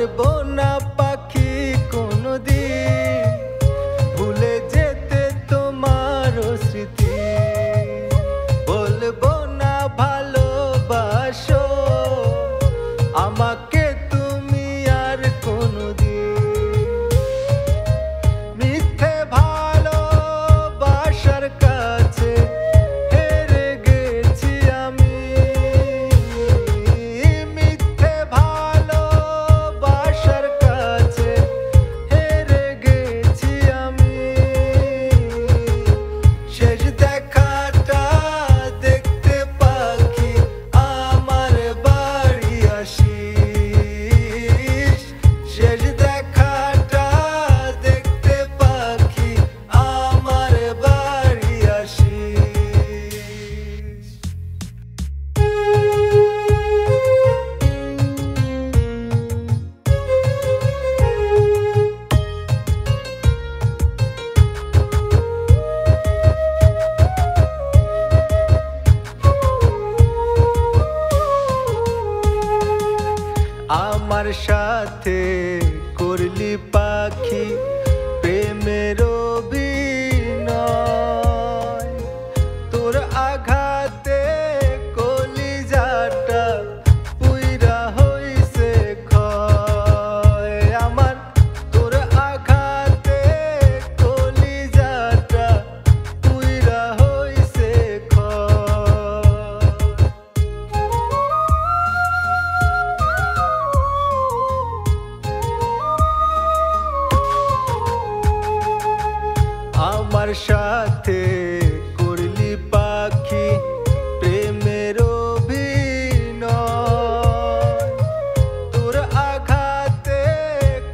পারবো না পাখি কোনদিন ভুলে যেতে তোমার স্মৃতি। বলবো না ভালোবাসো আমাকে তুমি আর কোনদিন। মিথ্যে ভালোবাসার কাছে হেরে গেছি আমি। মিথ্যে ভালোবাসার কাছে হেরে গেছি আমি। শেষ দেখাটা দেখতে পাখি আমার বাড়ি আসিস। শেষ দেখাটা দেখতে পাখি আমার বাড়ি আসিস। আমার সাথে করলি পাখি প্রেমের অভিনয়। তোর আঘাতে কলিজাটা পুইরা হইছে ক্ষয় আমার। তোর আঘাতে কলিজাটা পুইরা হইছে ক্ষয়। আমার সাথে করলি পাখি প্রেমের অভিনয়। তোর আঘাতে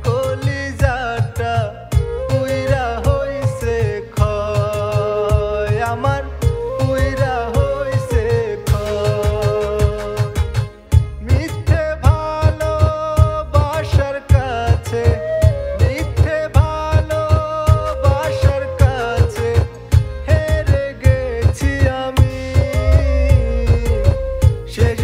কলিজাটা পুইরা হইছে ক্ষয় আমার, পুইরা হইছে ক্ষয়। মিথ্যে ভালোবাসার কাছে মিথ্যে ভালোবাসার কাছে হেরে গেছি আমি। শেষ